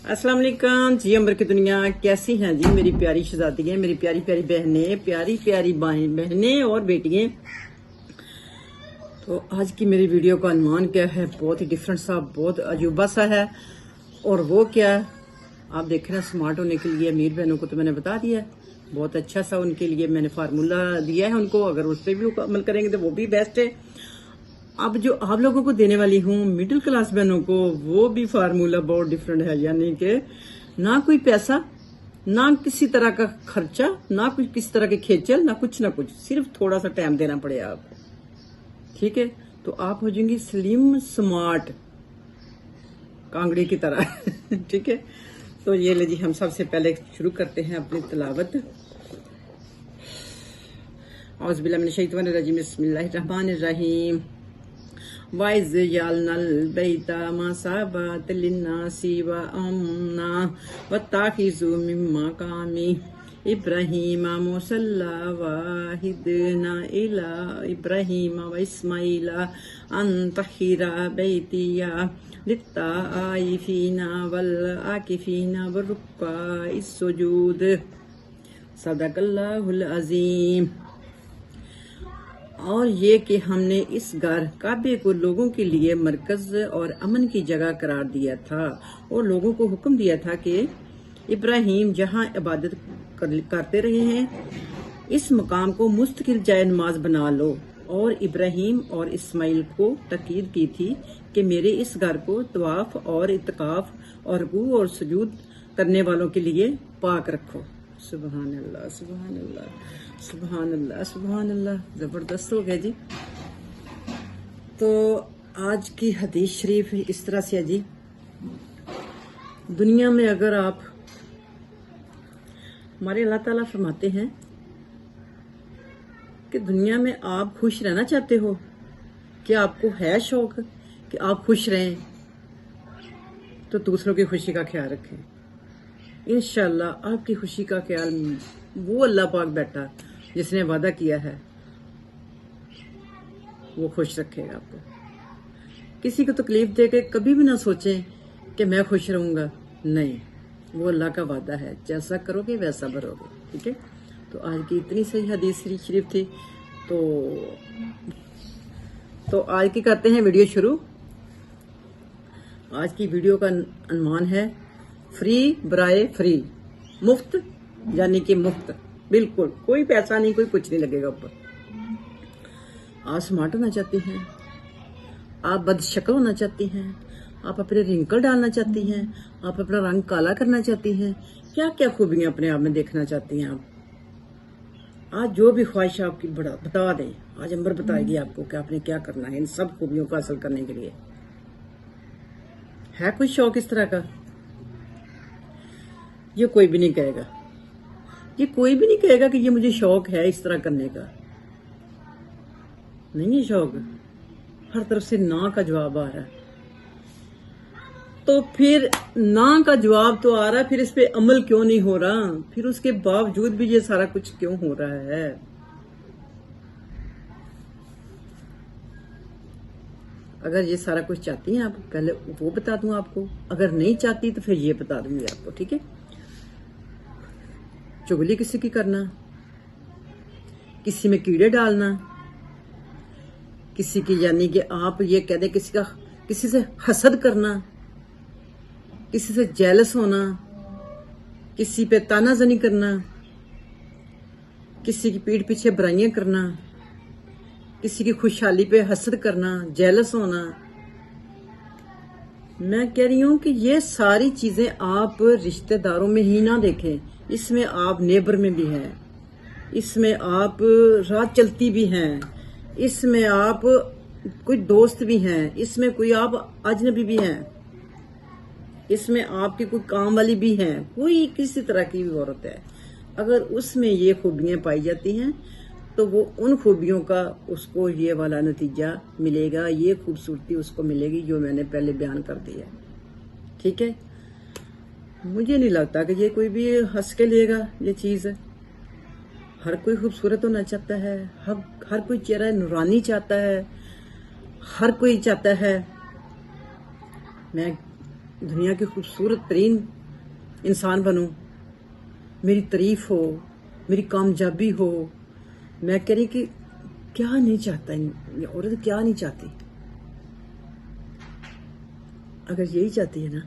अस्सलाम वालेकुम जी। अंबर की दुनिया कैसी हैं जी मेरी प्यारी शहजादियां, मेरी प्यारी प्यारी बहनें, प्यारी प्यारी बहनें और बेटियां। तो आज की मेरी वीडियो का अनुमान क्या है, बहुत ही डिफरेंट सा, बहुत अजूबा सा है। और वो क्या आप देख रहे हैं, स्मार्ट होने के लिए अमीर बहनों को तो मैंने बता दिया है, बहुत अच्छा सा उनके लिए मैंने फार्मूला दिया है उनको। अगर उस पर भी अमल करेंगे तो वो भी बेस्ट है। अब जो आप लोगों को देने वाली हूँ मिडिल क्लास बहनों को, वो भी फार्मूला बहुत डिफरेंट है। यानी कि ना कोई पैसा, ना किसी तरह का खर्चा, ना कुछ किसी तरह के खेचल, ना कुछ, सिर्फ थोड़ा सा टाइम देना पड़ेगा आपको। ठीक है, तो आप हो जाएंगी स्लिम स्मार्ट कांगड़ी की तरह। ठीक है, तो ये ले जी, हम सबसे पहले शुरू करते हैं अपनी तिलावत। औज़ुबिल्लाहिमिनश्शैतानिर्रजीम, बिस्मिल्लाहिर्रहमानिर्रहीम। वाइज यालनल बैता मसाबत लिन्नासी व अमना वत्ताखिजु मिन मकामी इब्राहीम मुसल्ला वाहिदना इला इब्राहीम व इस्माइला अन तहिरा बैतिया लित्ताइफीना वल आकिफीना व रुक्का इस्सुजूद। सदकल्लाहुल अज़ीम। और ये कि हमने इस घर काबे को लोगों के लिए मरकज और अमन की जगह करार दिया था और लोगों को हुक्म दिया था कि इब्राहिम जहाँ इबादत करते रहे हैं, इस मकाम को मुस्तकिल जाए नमाज बना लो। और इब्राहिम और इस्माइल को तकीद की थी कि मेरे इस घर को तवाफ और इत्काफ और रुकू और सुजूद करने वालों के लिए पाक रखो। सुबहान अल्लाह, सुबहान अल्लाह, सुबहान अल्लाह, सुबहान अल्लाह। जबरदस्त हो गया जी। तो आज की हदीस शरीफ इस तरह से है जी, दुनिया में अगर आप, हमारे अल्लाह ताला फरमाते हैं कि दुनिया में आप खुश रहना चाहते हो, कि आपको है शौक कि आप खुश रहें, तो दूसरों की खुशी का ख्याल रखें। इंशाल्लाह आपकी खुशी का ख्याल वो अल्लाह पाक बैठा जिसने वादा किया है, वो खुश रखेगा आपको। किसी को तकलीफ दे के कभी भी ना सोचें कि मैं खुश रहूंगा, नहीं, वो अल्लाह का वादा है, जैसा करोगे वैसा भरोगे। ठीक है, तो आज की इतनी सही हदीस शरीफ थी। तो आज की करते हैं वीडियो शुरू। आज की वीडियो का अनुमान है फ्री बराए फ्री, मुफ्त, यानी कि मुफ्त, बिल्कुल कोई पैसा नहीं, कोई कुछ नहीं लगेगा ऊपर। आप स्मार्ट होना चाहती हैं, आप बदशक्ल होना चाहती हैं, आप अपने रिंकल डालना चाहती हैं, आप अपना रंग काला करना चाहती हैं, क्या क्या खूबियां अपने आप में देखना चाहती हैं आप, आज जो भी ख्वाहिश आपकी बता दें, आज अंबर बताएगी आपको कि आपने क्या करना है इन सब खूबियों को हासिल करने के लिए। है कोई शौक इस तरह का? ये कोई भी नहीं कहेगा, ये कोई भी नहीं कहेगा कि ये मुझे शौक है इस तरह करने का। नहीं है शौक, हर तरफ से ना का जवाब आ रहा है। तो फिर ना का जवाब तो आ रहा है, फिर इस पे अमल क्यों नहीं हो रहा? फिर उसके बावजूद भी ये सारा कुछ क्यों हो रहा है? अगर ये सारा कुछ चाहती हैं आप, पहले वो बता दूं आपको, अगर नहीं चाहती तो फिर ये बता दूंगी आपको। ठीक है, चुगली किसी की करना, किसी में कीड़े डालना, किसी की, यानी कि आप ये कह दें किसी से हसद करना, किसी से जेलस होना, किसी पे तानाजनी करना, किसी की पीठ पीछे बुराइयां करना, किसी की खुशहाली पे हसद करना, जेलस होना। मैं कह रही हूं कि ये सारी चीजें आप रिश्तेदारों में ही ना देखें, इसमें आप नेबर में भी हैं, इसमें आप रात चलती भी हैं, इसमें आप कोई दोस्त भी हैं, इसमें कोई आप अजनबी भी हैं, इसमें आपकी कोई काम वाली भी है, कोई किसी तरह की भी औरत है। अगर उसमें ये खूबियां पाई जाती हैं तो वो उन खूबियों का उसको ये वाला नतीजा मिलेगा, ये खूबसूरती उसको मिलेगी जो मैंने पहले बयान कर दिया। ठीक है, मुझे नहीं लगता कि ये कोई भी हंस के लेगा ये चीज। हर कोई खूबसूरत होना चाहता है, हर कोई चेहरा नूरानी चाहता है, हर कोई चाहता है। मैं दुनिया की खूबसूरत तरीन इंसान बनूं, मेरी तारीफ हो, मेरी कामयाबी हो। मैं कह रही कि क्या नहीं चाहता ये औरत, क्या नहीं चाहती। अगर यही चाहती है ना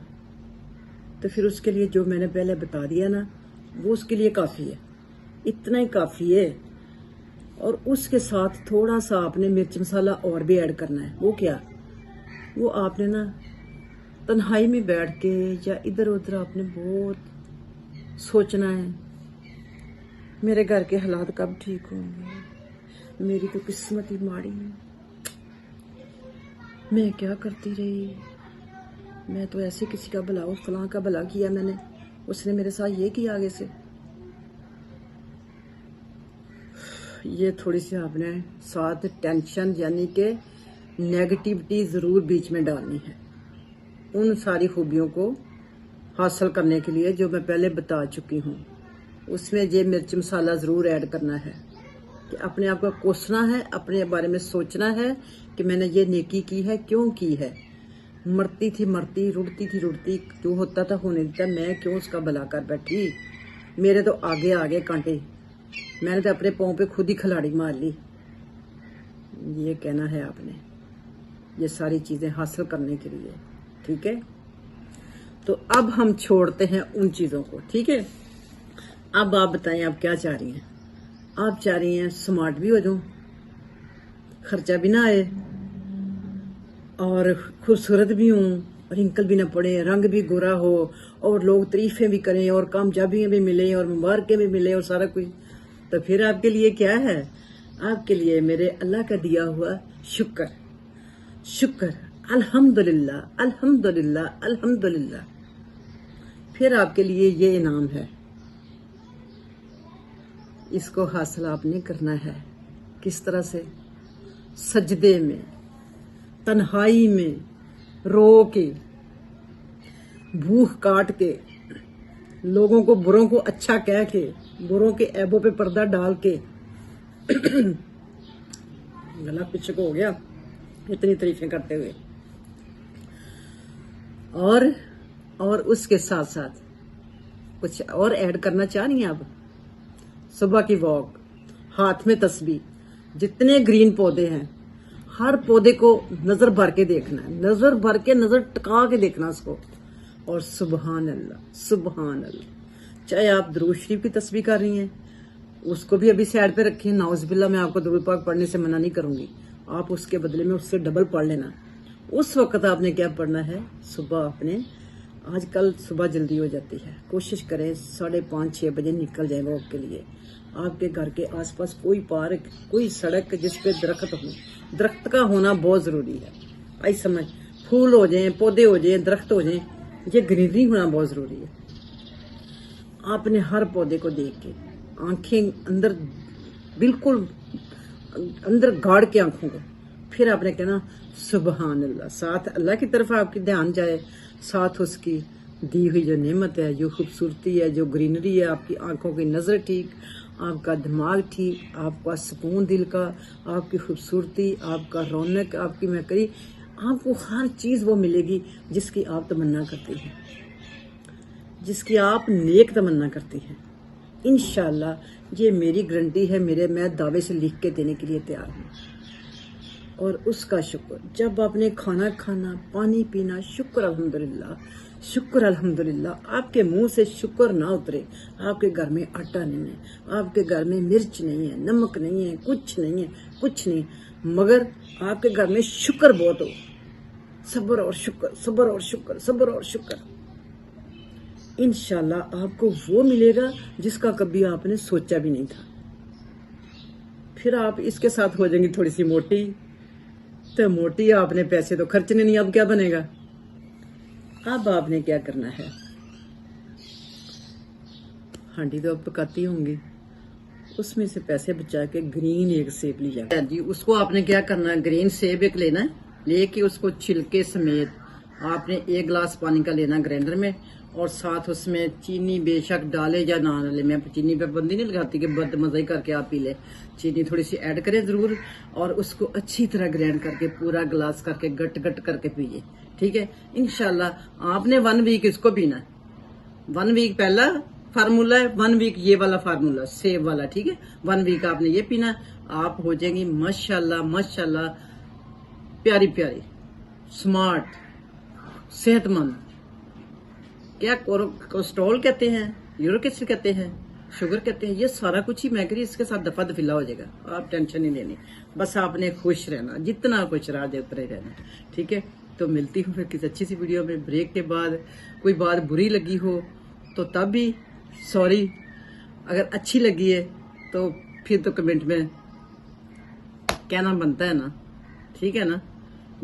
तो फिर उसके लिए जो मैंने पहले बता दिया ना, वो उसके लिए काफी है, इतना ही काफी है। और उसके साथ थोड़ा सा आपने मिर्च मसाला और भी ऐड करना है। वो क्या? वो आपने ना तन्हाई में बैठ के या इधर उधर आपने बहुत सोचना है, मेरे घर के हालात कब ठीक होंगे, मेरी तो किस्मत ही माड़ी है, मैं क्या करती रही, मैं तो ऐसे किसी का भला, फलां का भला किया मैंने, उसने मेरे साथ ये किया आगे से। ये थोड़ी सी आपने साथ टेंशन यानी कि नेगेटिविटी जरूर बीच में डालनी है, उन सारी खूबियों को हासिल करने के लिए जो मैं पहले बता चुकी हूँ। उसमें ये मिर्च मसाला जरूर ऐड करना है कि अपने आप को कोसना है, अपने बारे में सोचना है कि मैंने ये नेकी की है, क्यों की है। मरती थी मरती, रुड़ती थी रुड़ती, जो होता था होने देता, मैं क्यों उसका भला कर बैठी। मेरे तो आगे आगे कांटे, मैंने तो अपने पाँव पे खुद ही खिलाड़ी मार ली। ये कहना है आपने, ये सारी चीजें हासिल करने के लिए। ठीक है, तो अब हम छोड़ते हैं उन चीजों को। ठीक है, अब आप बताएं आप क्या चाह रही हैं। आप चाह रही हैं स्मार्ट भी हो जाऊं, खर्चा भी ना आए और खूबसूरत भी हूं, रिंकल भी ना पड़े, रंग भी गोरा हो और लोग तारीफें भी करें और कामयाबियां भी मिले और मुबारकें भी मिले और सारा कुछ। तो फिर आपके लिए क्या है? आपके लिए मेरे अल्लाह का दिया हुआ शुक्र, शुक्र, अल्हम्दुलिल्लाह अल्हम्दुलिल्लाह अल्हम्दुलिल्लाह। फिर आपके लिए ये इनाम है, इसको हासिल आपने करना है। किस तरह से? सजदे में, तन्हाई में, रो के, भूख काट के, लोगों को बुरों को अच्छा कह के, बुरों के ऐबों पे पर्दा डाल के गला पीछे को हो गया इतनी तारीफें करते हुए। और उसके साथ साथ कुछ और ऐड करना चाह रही हैं आप? सुबह की वॉक, हाथ में तस्बीह, जितने ग्रीन पौधे हैं हर पौधे को नजर भर के देखना है, नजर भर के, नजर टिका के देखना उसको। और सुबहान अल्लाह सुबहान अल्लाह। चाहे आप दुरूद शरीफ की तस्बीह कर रही हैं, उसको भी अभी साइड पे रखिए। नाउज़ुबिल्लाह, मैं आपको दुरूद पाक पढ़ने से मना नहीं करूंगी, आप उसके बदले में उससे डबल पढ़ लेना। उस वक्त आपने क्या पढ़ना है? सुबह आपने, आजकल सुबह जल्दी हो जाती है, कोशिश करें 5:30-6 बजे निकल जाए वॉक के लिए। आपके घर के आसपास कोई पार्क, कोई सड़क जिस पे दरख्त हो, दरख्त का होना बहुत जरूरी है। आई समझ, फूल हो जाए, पौधे हो जाए, दरख्त हो जाए, ये ग्रीनरी होना बहुत जरूरी है। आपने हर पौधे को देख के आंखें अंदर, बिल्कुल अंदर गाड़ के आंखों को, फिर आपने कहना सुबहान अल्लाह। साथ अल्लाह की तरफ आपकी ध्यान जाए, साथ उसकी दी हुई जो नेमत है, जो खूबसूरती है, जो ग्रीनरी है, आपकी आंखों की नजर ठीक, आपका दिमाग ठीक, आपका सुकून दिल का, आपकी खूबसूरती, आपका रौनक, आपकी महकरी, आपको हर चीज वो मिलेगी जिसकी आप तमन्ना करती हैं, जिसकी आप नेक तमन्ना करती हैं। इंशाल्लाह ये मेरी गारंटी है, मैं दावे से लिख के देने के लिए तैयार हूँ। और उसका शुक्र, जब आपने खाना खाना, पानी पीना, शुक्र अल्हम्दुलिल्लाह, शुक्र अल्हम्दुलिल्लाह। आपके मुंह से शुक्र ना उतरे, आपके घर में आटा नहीं है, आपके घर में मिर्च नहीं है, नमक नहीं है, कुछ नहीं है, कुछ नहीं, मगर आपके घर में शुक्र बहुत हो, सब्र और शुक्र, सब्र और शुक्र, सब्र और शुक्र। इंशाल्लाह आपको वो मिलेगा जिसका कभी आपने सोचा भी नहीं था। फिर आप इसके साथ हो जाएंगी थोड़ी सी मोटी, तो मोटी आपने पैसे तो खर्चने नहीं, अब क्या बनेगा? अब आपने क्या करना है? हांडी तो आप पकाती होंगी, उसमें से पैसे बचा के ग्रीन एक सेब ली जाए जी। उसको आपने क्या करना है? ग्रीन सेब एक लेना है, लेके उसको छिलके समेत आपने 1 गिलास पानी का लेना ग्राइंडर में, और साथ उसमें चीनी बेशक डाले या ना डाले, मैं चीनी पे बंदी नहीं लगाती कि बद मजा ही करके आप पी ले। चीनी थोड़ी सी ऐड करें जरूर, और उसको अच्छी तरह ग्राइंड करके पूरा गिलास करके गट गट करके पीजिए। ठीक है। इंशाल्लाह आपने 1 वीक इसको पीना है। 1 वीक पहला फार्मूला है, 1 वीक ये वाला फार्मूला सेब वाला, ठीक है। 1 वीक आपने ये पीना, आप हो जाएंगी माशाल्लाह माशाल्लाह प्यारी प्यारी, स्मार्ट, सेहतमंद। क्या कोलेस्ट्रॉल कहते हैं, यूरिक एसिड कहते हैं, शुगर कहते हैं, ये सारा कुछ ही मैं करी इसके साथ दफा दफिला हो जाएगा। आप टेंशन नहीं लेनी, बस आपने खुश रहना, जितना कुछ रहा जाए उतना ही रहना, ठीक है। तो मिलती हूँ फिर किसी अच्छी सी वीडियो में। ब्रेक के बाद कोई बात बुरी लगी हो तो तब भी सॉरी, अगर अच्छी लगी है तो फिर तो कमेंट में कहना बनता है ना, ठीक है ना,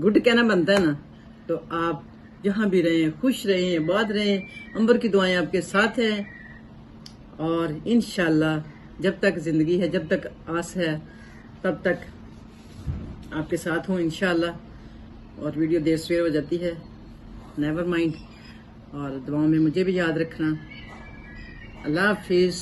गुड कहना बनता है ना। तो आप जहां भी रहें खुश रहें, आबाद रहें, अंबर की दुआएं आपके साथ हैं। और इंशाल्लाह जब तक जिंदगी है, जब तक आस है, तब तक आपके साथ हूँ इंशाल्लाह। और वीडियो देर सवेर हो जाती है, नेवर माइंड। और दुआओं में मुझे भी याद रखना। अल्लाह हाफिज।